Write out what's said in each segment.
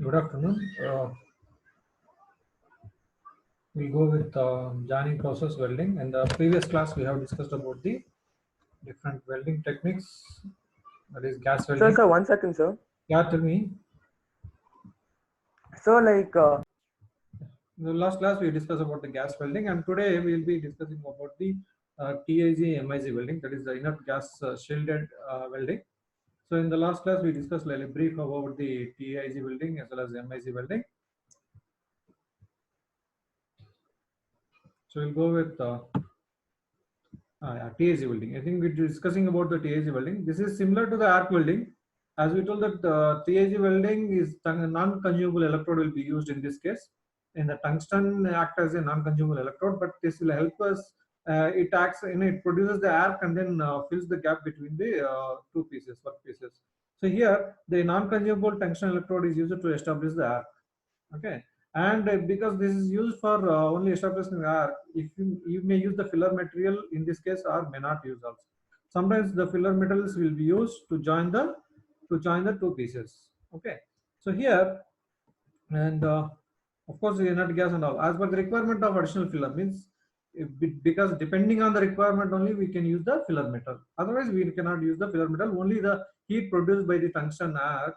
Good afternoon. We'll go with joining process welding. In the previous class, we have discussed about the different welding techniques. That is gas welding. Sir, 1 second, sir. Yeah, tell me. So, like, In the last class, we discussed about the gas welding, and today we will be discussing about the TIG MIG welding. That is the inert gas shielded welding. So, in the last class, we discussed a brief about the TIG welding as well as MIG welding. So, we'll go with yeah, TIG welding. I think we're discussing about the TIG welding. This is similar to the arc welding. As we told that TIG welding is non-consumable electrode will be used in this case. In the tungsten act as a non-consumable electrode, but this will help us. It acts, it produces the arc and then fills the gap between the two pieces, work pieces. So here, the non-consumable tungsten electrode is used to establish the arc. Okay, and because this is used for only establishing the arc, if you may use the filler material in this case or may not use also. Sometimes the filler metals will be used to join the two pieces. Okay, so here and of course the inert gas and all as per the requirement of additional filler means because depending on the requirement only we can use the filler metal, otherwise we cannot use the filler metal. Only the heat produced by the tungsten arc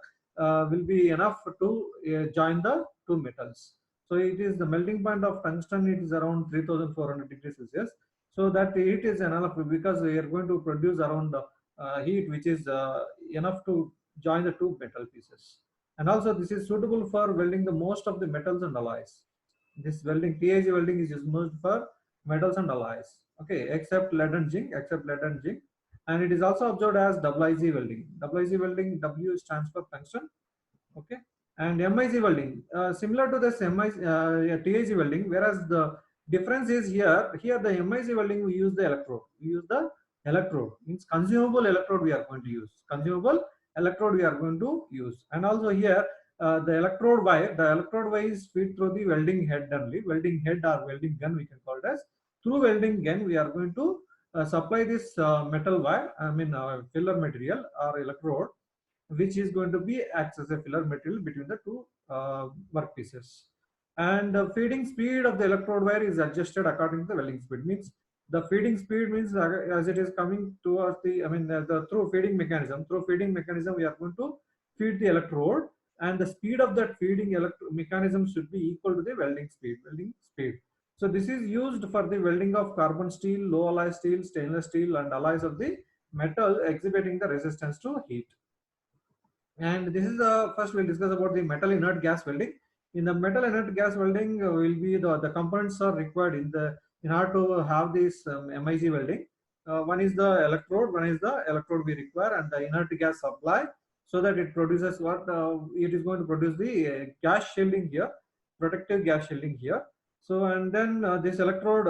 will be enough to join the two metals. So it is the melting point of tungsten, it is around 3400 degrees Celsius. So that heat is enough because we are going to produce around heat which is enough to join the two metal pieces. And also this is suitable for welding the most of the metals and alloys. This welding, TIG welding is used for metals and alloys. Okay, except lead and zinc, and it is also observed as IG welding. IG welding, W stands for tungsten. Okay, and MIG welding, similar to this TIG welding, whereas the difference is here the MIG welding we use the electrode. We use the electrode, means consumable electrode we are going to use. And also here the electrode wire is fed through the welding head only. Welding head or welding gun we can call it as. Through welding gun we are going to supply this metal wire, filler material or electrode, which is going to be acts as a filler material between the two workpieces. And the feeding speed of the electrode wire is adjusted according to the welding speed. Means the feeding speed means as it is coming towards the through feeding mechanism. Through feeding mechanism, we are going to feed the electrode, and the speed of that feeding mechanism should be equal to the welding speed. So this is used for the welding of carbon steel, low alloy steel, stainless steel, and alloys of the metal exhibiting the resistance to heat. And this is the first we'll discuss about the metal inert gas welding. In the metal inert gas welding, will be the components are required in order to have this MIG welding. One is the electrode we require, and the inert gas supply, so that it produces what it is going to produce the gas shielding here, protective gas shielding here. So and then this electrode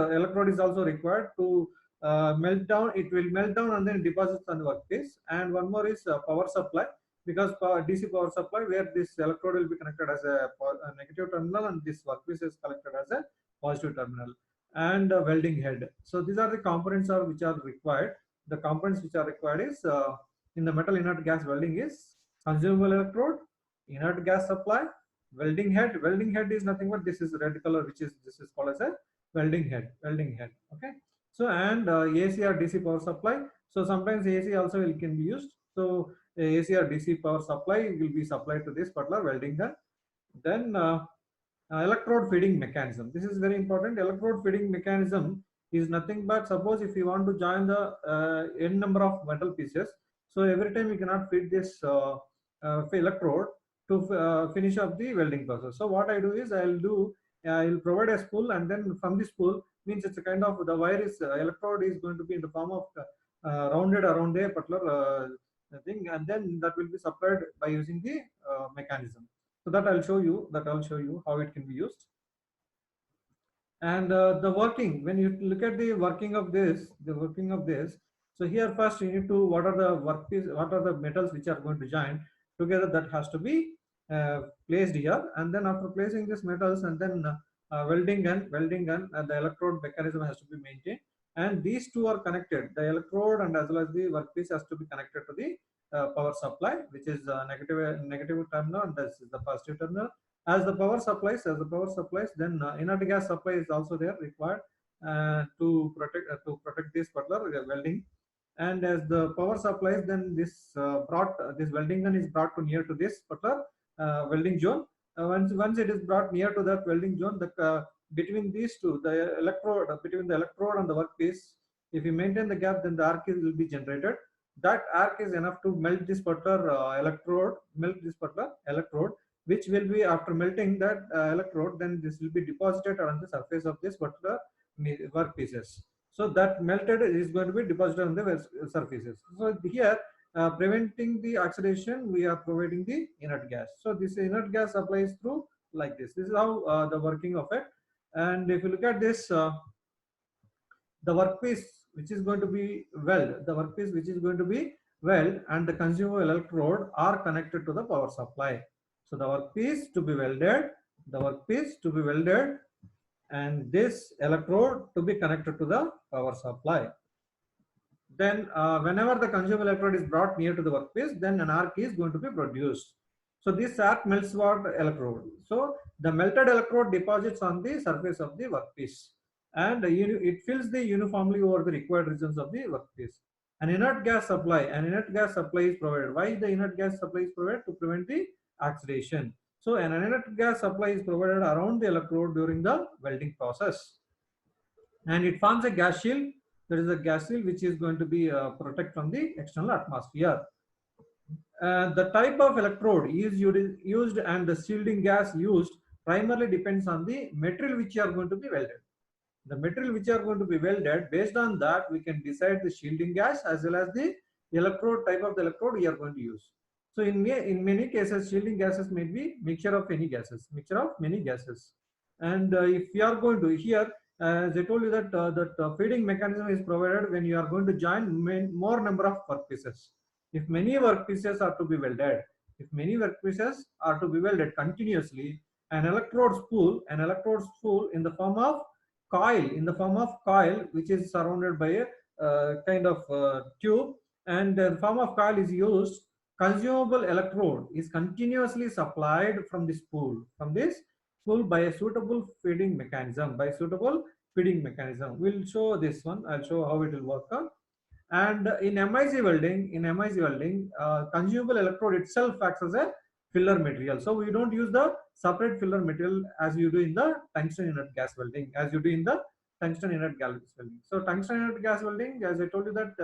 is also required to melt down. It will melt down and then deposits on the workpiece. And one more is power supply, because DC power supply, where this electrode will be connected as a negative terminal and this workpiece is connected as a positive terminal. And welding head. So these are the components which are required. The components which are required is in the metal inert gas welding is consumable electrode, inert gas supply, welding head. Welding head is nothing but this is red color, which is this is called as a welding head. Okay. So and AC or DC power supply. So sometimes AC also can be used. So AC or DC power supply will be supplied to this particular welding gun. Then electrode feeding mechanism. This is very important. Electrode feeding mechanism is nothing but, suppose if you want to join the n number of metal pieces, so every time you cannot feed this electrode to finish up the welding process. So what I do is I'll provide a spool, and then from this spool, means it's a kind of, the wire is electrode is going to be in the form of rounded around a particular thing, and then that will be supplied by using the mechanism. So that I'll show you how it can be used. And the working, when you look at the working of this, so here first you need to, what are the metals which are going to join together, that has to be placed here. And then after placing these metals, and then welding gun, and the electrode mechanism has to be maintained, and these two are connected. The electrode and as well as the workpiece has to be connected to the power supply, which is negative terminal, and this is the positive terminal. As the power supplies, then inert gas supply is also there required to protect this particular welding. And as the power supplies, then this welding gun is brought to near to this particular welding zone. Once it is brought near to that welding zone, between these two, the electrode between the electrode and the workpiece, if you maintain the gap, then the arc will be generated. That arc is enough to melt this particular electrode, which will be, after melting that electrode, then this will be deposited on the surface of this particular workpieces. So that melted is going to be deposited on the surfaces. So here, preventing the oxidation, we are providing the inert gas. So this inert gas applies through like this. This is how the working of it. And if you look at this, the workpiece which is going to be weld, and the consumable electrode are connected to the power supply. So the workpiece to be welded, and this electrode to be connected to the power supply. Then whenever the consumable electrode is brought near to the workpiece, then an arc is going to be produced. So this arc melts what electrode. So the melted electrode deposits on the surface of the workpiece, and it fills the uniformly over the required regions of the workpiece. An inert gas supply is provided. Why the inert gas supply is provided? To prevent the oxidation. So an inert gas supply is provided around the electrode during the welding process, and it forms a gas shield. There is a gas shield which is going to be protect from the external atmosphere. The type of electrode is used and the shielding gas used primarily depends on the material which you are going to be welded. The material which are going to be welded, based on that we can decide the shielding gas as well as the electrode type of the electrode we are going to use. So in many cases, shielding gases may be mixture of many gases. And if you are going to here, as I told you that feeding mechanism is provided when you are going to join more number of workpieces. If many workpieces are to be welded, continuously, an electrode spool in the form of coil, which is surrounded by a kind of tube, and the form of coil is used. Consumable electrode is continuously supplied from this spool by a suitable feeding mechanism. We'll show this one. I'll show how it will work out. And in MIC welding, consumable electrode itself acts as a filler material. So we don't use the separate filler material as you do in the tungsten inert gas welding. So tungsten inert gas welding, as I told you that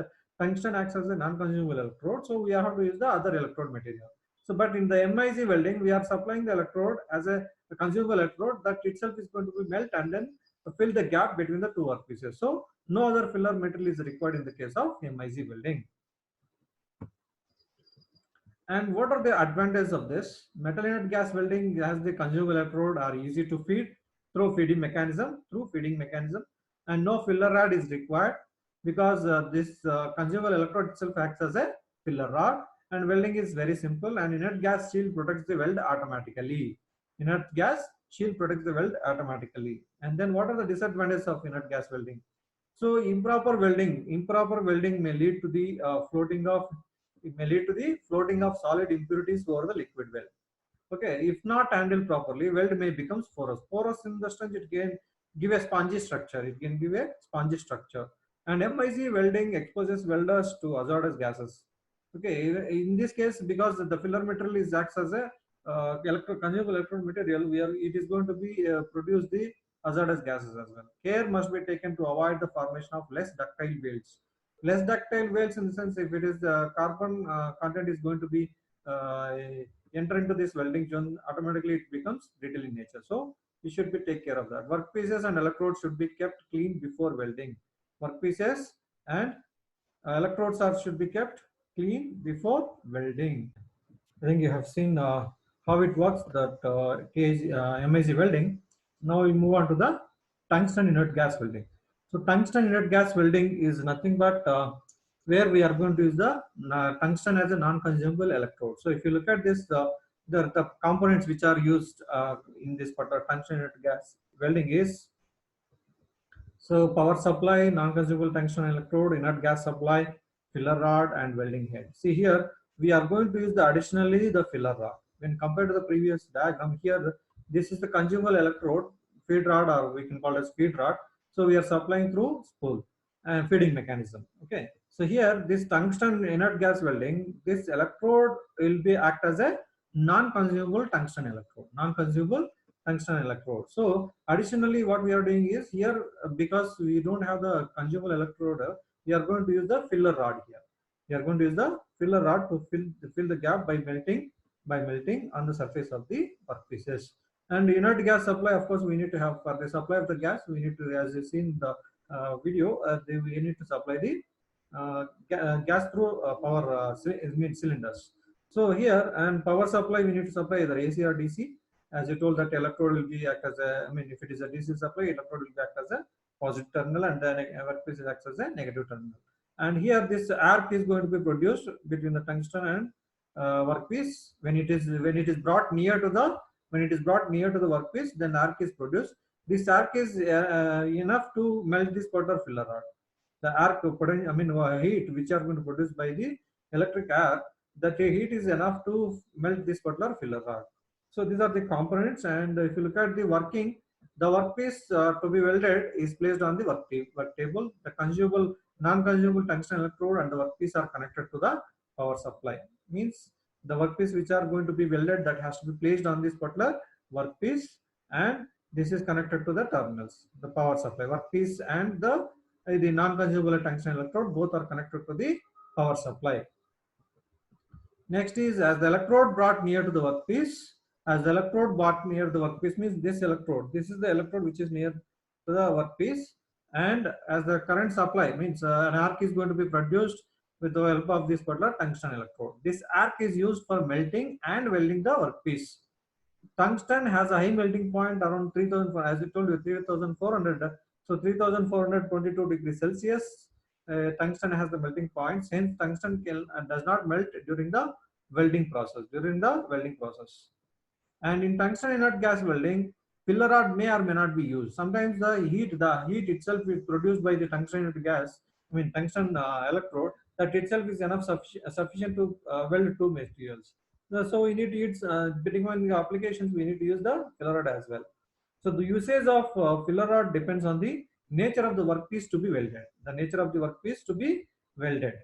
tungsten acts as a non-consumable electrode. So we have to use the other electrode material. So but in the MIC welding, we are supplying the electrode as a consumable electrode that itself is going to be melt and then fill the gap between the two workpieces. So no other filler material is required in the case of MIC welding. And what are the advantages of this? Metal inert gas welding has the consumable electrode are easy to feed through feeding mechanism, and no filler rod is required because this consumable electrode itself acts as a filler rod, and welding is very simple, and inert gas shield protects the weld automatically. And then what are the disadvantages of inert gas welding? So improper welding may lead to the floating of solid impurities over the liquid weld. Okay, if not handled properly, weld may become porous. Porous in the sense it can give a spongy structure. And MIC welding exposes welders to hazardous gases. Okay, in this case, because the filler material is acts as a consumable electrode material, it is going to be produce the hazardous gases as well. Care must be taken to avoid the formation of less ductile welds. Less ductile welds in the sense, if it is the carbon content is going to be enter into this welding zone, automatically it becomes brittle in nature. So you should be take care of that. Workpieces and electrodes should be kept clean before welding. Workpieces and electrodes should be kept clean before welding. I think you have seen how it works, that MIC welding. Now we move on to the tungsten inert gas welding. So tungsten inert gas welding is nothing but where we are going to use the tungsten as a non-consumable electrode. So if you look at this, the components which are used in this particular tungsten inert gas welding is, so power supply, non-consumable tungsten electrode, inert gas supply, filler rod, and welding head. See here, we are going to use the additionally the filler rod. When compared to the previous diagram here, this is the consumable electrode, feed rod, or we can call it feed rod. So we are supplying through spool and feeding mechanism. Okay. So here this tungsten inert gas welding, this electrode will be act as a non-consumable tungsten electrode. Non-consumable tungsten electrode. So additionally, what we are doing is here, because we don't have the consumable electrode, we are going to use the filler rod here. We are going to use the filler rod to fill the gap by melting on the surface of the workpieces. And inert gas supply, of course, we need to have for the supply of the gas. We need to, as you seen the video, we need to supply the gas through power cylinders. So here, and power supply, we need to supply either AC or DC. As you told, that electrode will be act as a, I mean, if it is a DC supply, electrode will be act as a positive terminal, and then workpiece is acts as a negative terminal. And here this arc is going to be produced between the tungsten and workpiece. When it is brought near to the workpiece, then arc is produced. This arc is enough to melt this particular filler rod. The arc heat which are going to produce by the electric arc, that heat is enough to melt this particular filler rod. So these are the components, and if you look at the working, the workpiece to be welded is placed on the work table. The consumable, non-consumable tungsten electrode and the workpiece are connected to the power supply. Means the workpiece which are going to be welded, that has to be placed on this particular workpiece, and this is connected to the terminals, the power supply. Workpiece and the non-consumable tungsten electrode both are connected to the power supply. Next is, as the electrode brought near to the workpiece, means this is the electrode which is near to the workpiece, and as the current supply means an arc is going to be produced with the help of this particular tungsten electrode. This arc is used for melting and welding the workpiece. Tungsten has a high melting point around 3000, as I told you, 3400. So 3422 degrees Celsius. Tungsten has the melting point. Hence, tungsten does not melt during the welding process. And in tungsten inert gas welding, filler rod may or may not be used. Sometimes the heat itself is produced by the tungsten inert gas, tungsten electrode, that itself is enough sufficient to weld two materials. So we need to use, depending on the applications, we need to use the filler rod as well. So the usage of filler rod depends on the nature of the workpiece to be welded.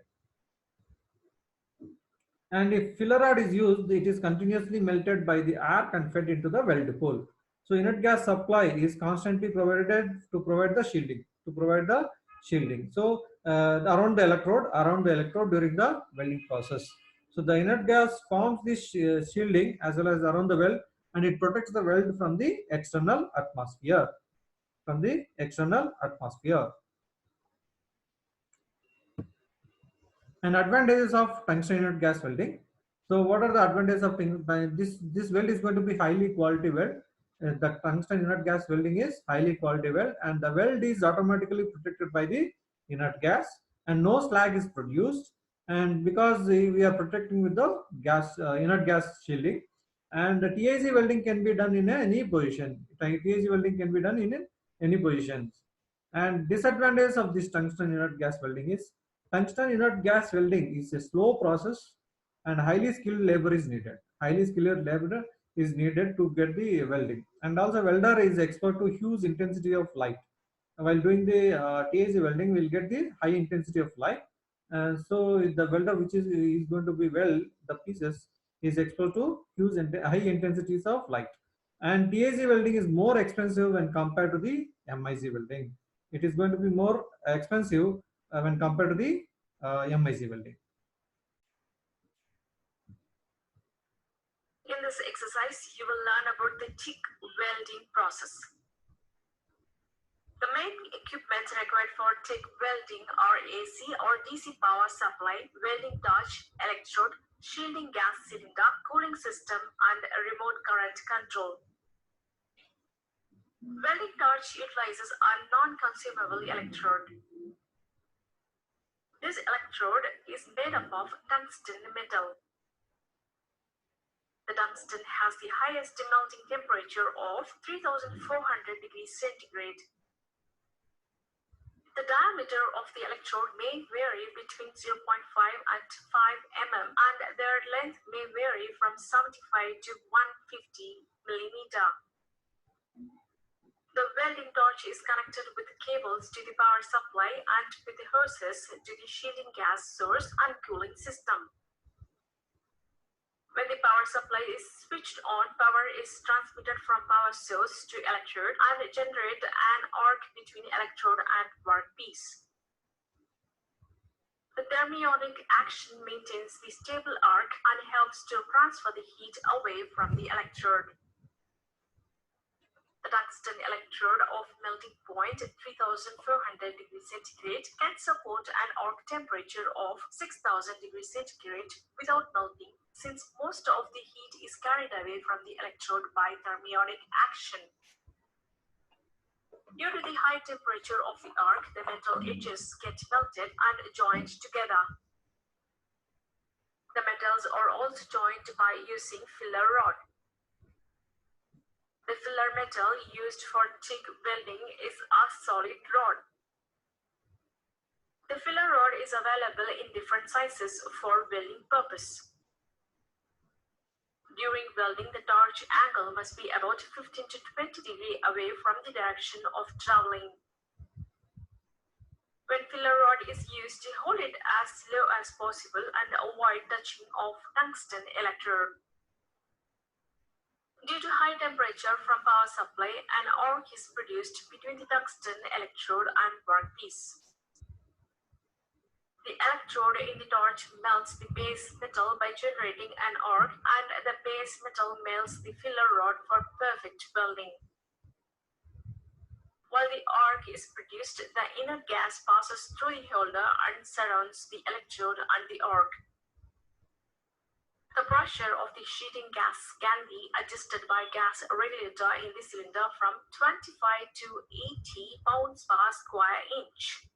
And if filler rod is used, it is continuously melted by the arc and fed into the weld pool. So inert gas supply is constantly provided to provide the shielding. So around the electrode during the welding process. So the inert gas forms this shielding as well as around the weld, and it protects the weld from the external atmosphere. And advantages of tungsten inert gas welding. So what are the advantages of this weld is going to be highly quality weld. The tungsten inert gas welding is highly quality weld, and the weld is automatically protected by the inert gas, and no slag is produced. And because we are protecting with the inert gas shielding, and the TIG welding can be done in any position. TIG welding can be done in any positions. And disadvantages of this tungsten inert gas welding is, tungsten inert gas welding is a slow process and highly skilled labor is needed. To get the welding, and also welder is expert to huge intensity of light. While doing the TIG welding, we'll get the high intensity of light, and so the welder which is going to be weld the pieces is exposed to huge high intensities of light. And TIG welding is more expensive when compared to the MIG welding. It is going to be more expensive when compared to the MIG welding. In this exercise, you will learn about the TIG welding process. The main equipment required for TIG welding are AC or DC power supply, welding torch, electrode, shielding gas cylinder, cooling system, and a remote current control. Welding torch utilizes a non-consumable electrode. This electrode is made up of tungsten metal. The tungsten has the highest melting temperature of 3400 degrees centigrade. The diameter of the electrode may vary between 0.5 and 5 mm, and their length may vary from 75 to 150 millimeter. The welding torch is connected with cables to the power supply and with the hoses to the shielding gas source and cooling system. When the power supply is switched on, power is transmitted from power source to electrode and generate an arc between electrode and workpiece. The thermionic action maintains the stable arc and helps to transfer the heat away from the electrode. The tungsten electrode of melting point 3400 degrees centigrade can support an arc temperature of 6000 degrees centigrade without melting, since most of the heat is carried away from the electrode by thermionic action. Due to the high temperature of the arc, the metal edges get melted and joined together. The metals are also joined by using filler rod. The filler metal used for TIG welding is a solid rod. The filler rod is available in different sizes for welding purpose. During welding, the torch angle must be about 15 to 20 degrees away from the direction of traveling. When filler rod is used, hold it as low as possible and avoid touching of tungsten electrode. Due to high temperature from power supply, an arc is produced between the tungsten electrode and workpiece. The electrode in the torch melts the base metal by generating an arc, and the base metal melts the filler rod for perfect welding. While the arc is produced, the inert gas passes through the holder and surrounds the electrode and the arc. The pressure of the sheeting gas can be adjusted by gas regulator in the cylinder from 25 to 80 pounds per square inch.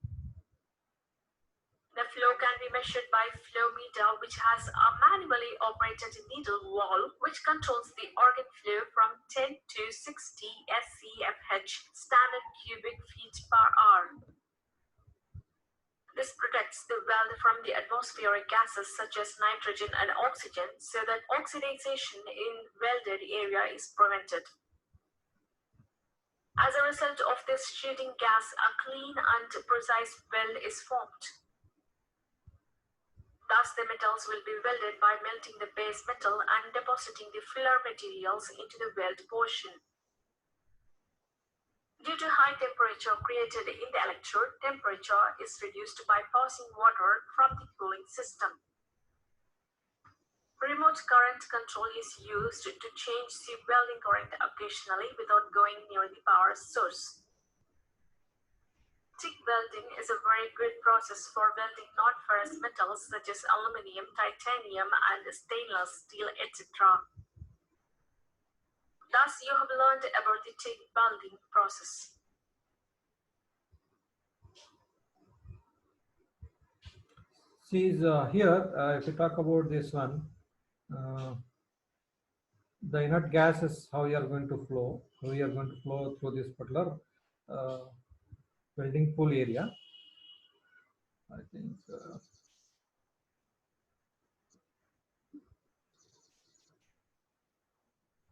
The flow can be measured by flow meter, which has a manually operated needle valve which controls the organic flow from 10 to 60 SCFH standard cubic feet per hour. This protects the weld from the atmospheric gases such as nitrogen and oxygen, so that oxidation in welded area is prevented. As a result of this sheeting gas, a clean and precise weld is formed. Thus, the metals will be welded by melting the base metal and depositing the filler materials into the weld portion. Due to high temperature created in the electrode, temperature is reduced by passing water from the cooling system. Remote current control is used to change the welding current occasionally without going near the power source. TIG welding is a very good process for welding non-ferrous metals such as aluminum, titanium, and stainless steel, etc. Thus, you have learned about the TIG welding process. See, here, if you talk about this one, the inert gas is how you are going to flow. So you are going to flow through this particular welding pool area. I think.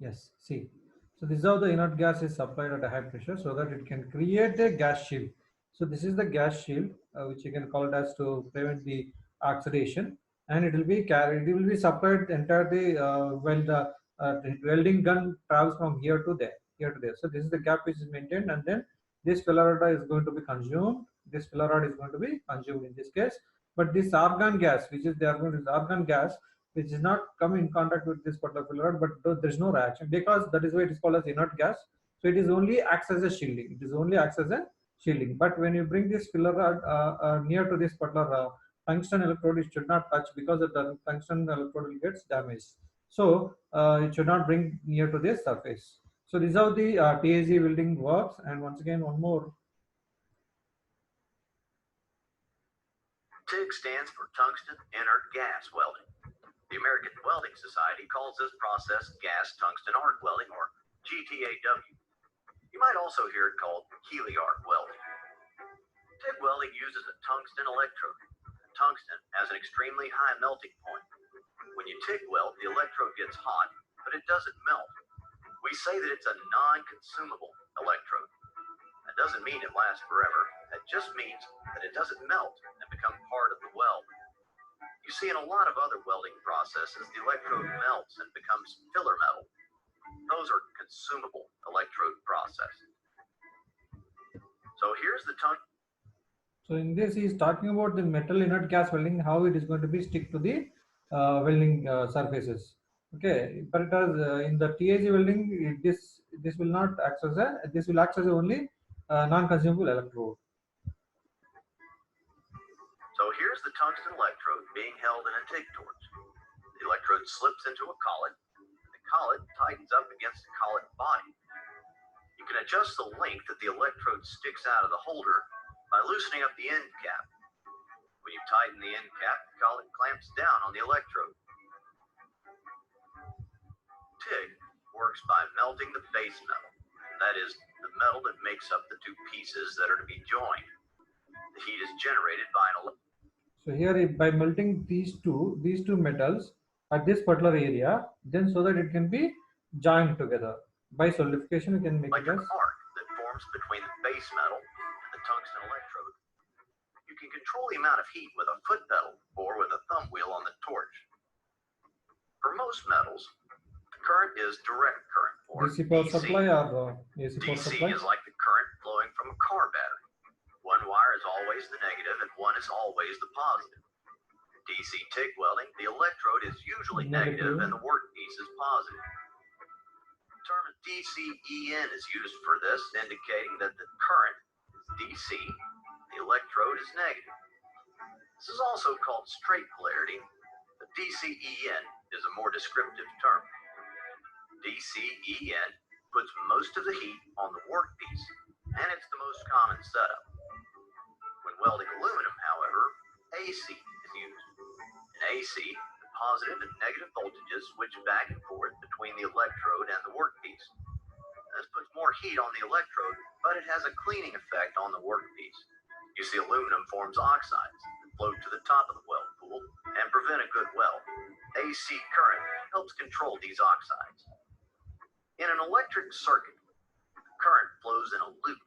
Yes, see. So this is how the inert gas is supplied at a high pressure so that it can create a gas shield. So this is the gas shield, which you can call it as to prevent the oxidation, and it will be carried. It will be supplied entirely when the welding gun travels from here to there, here to there. So this is the gap which is maintained, and then this filler rod is going to be consumed. This filler rod is going to be consumed in this case. But this argon gas, which is the argon gas, which is not come in contact with this particular filler rod, but there is no reaction, because that is why it is called as inert gas. So it is only acts as a shielding. It is only acts as a shielding. But when you bring this filler rod near to this particular tungsten electrode, it should not touch, because the tungsten electrode will get damaged. So it should not bring near to this surface. So this is how the TAG welding works. And once again, one more. TIG stands for Tungsten Inert Gas Welding. The American Welding Society calls this process gas tungsten arc welding, or GTAW. You might also hear it called Healy arc welding. TIG welding uses a tungsten electrode. Tungsten has an extremely high melting point. When you TIG weld, the electrode gets hot, but it doesn't melt. We say that it's a non-consumable electrode. That doesn't mean it lasts forever. That just means that it doesn't melt and become part of the weld. You see, in a lot of other welding processes, the electrode melts and becomes filler metal. Those are consumable electrode processes. So here's the So in this, he is talking about the metal inert gas welding, how it is going to be stick to the welding surfaces. Okay, but it has, in the TIG welding, this will not act as a, this will act as only non-consumable electrode. So here's the tungsten electrode being held in a TIG torch. The electrode slips into a collet. The collet tightens up against the collet body. You can adjust the length that the electrode sticks out of the holder by loosening up the end cap. When you tighten the end cap, the collet clamps down on the electrode. TIG works by melting the base metal. That is, the metal that makes up the two pieces that are to be joined. The heat is generated by an electrode. So here, by melting these two metals at this particular area, then so that it can be joined together. By solidification, we can make Like it an as. arc that forms between the base metal and the tungsten electrode. You can control the amount of heat with a foot pedal or with a thumb wheel on the torch. For most metals, the current is direct current, or DC power DC. supply or AC power DC supply. is like the current flowing from a car battery. One wire is always the negative and one is always the positive. In DC TIG welding, the electrode is usually negative and the workpiece is positive. The term DCEN is used for this, indicating that the current is DC, the electrode is negative. This is also called straight polarity, but DCEN is a more descriptive term. DCEN puts most of the heat on the workpiece, and it's the most common setup. When welding aluminum, however, AC is used. In AC, the positive and negative voltages switch back and forth between the electrode and the workpiece. This puts more heat on the electrode, but it has a cleaning effect on the workpiece. You see, aluminum forms oxides that float to the top of the weld pool and prevent a good weld. AC current helps control these oxides. In an electric circuit, the current flows in a loop.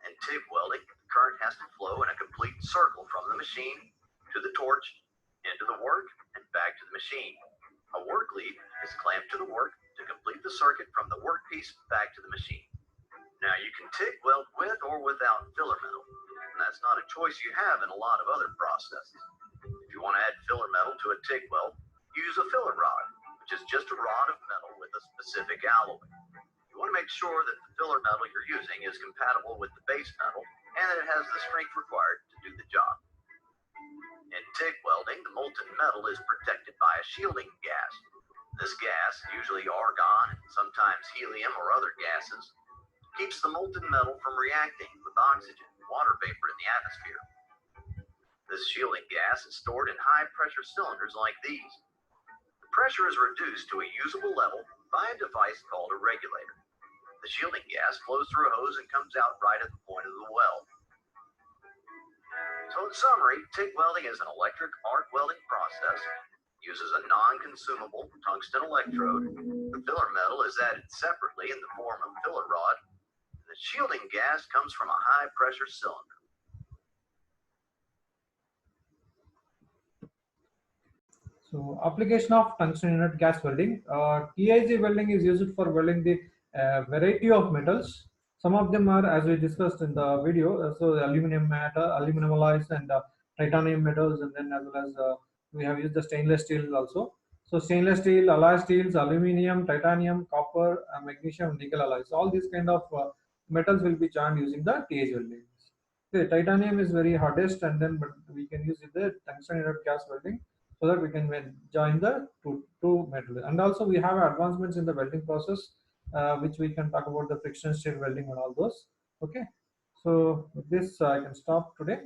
In TIG welding, the current has to flow in a complete circle from the machine to the torch, into the work, and back to the machine. A work lead is clamped to the work to complete the circuit from the workpiece back to the machine. Now, you can TIG weld with or without filler metal, and that's not a choice you have in a lot of other processes. If you want to add filler metal to a TIG weld, use a filler rod, which is just a rod of metal with a specific alloy. You want to make sure that the filler metal you're using is compatible with the base metal and that it has the strength required to do the job. In TIG welding, the molten metal is protected by a shielding gas. This gas, usually argon and sometimes helium or other gases, keeps the molten metal from reacting with oxygen and water vapor in the atmosphere. This shielding gas is stored in high-pressure cylinders like these. The pressure is reduced to a usable level by a device called a regulator. The shielding gas flows through a hose and comes out right at the point of the weld. So in summary, TIG welding is an electric arc welding process, uses a non-consumable tungsten electrode. The filler metal is added separately in the form of filler rod. The shielding gas comes from a high-pressure cylinder. So application of tungsten inert gas welding. TIG welding is used for welding the variety of metals. Some of them are, as we discussed in the video, so the aluminum metal, aluminum alloys, and titanium metals, and then as well as we have used the stainless steel also. So stainless steel, alloy steels, aluminum, titanium, copper, magnesium, nickel alloys. All these kind of metals will be joined using the TIG welding. Okay, titanium is very hardest, and then but we can use the tungsten inert gas welding so that we can join the two metal. And also we have advancements in the welding process, which we can talk about the friction stir welding and all those. Okay, so with this I can stop today.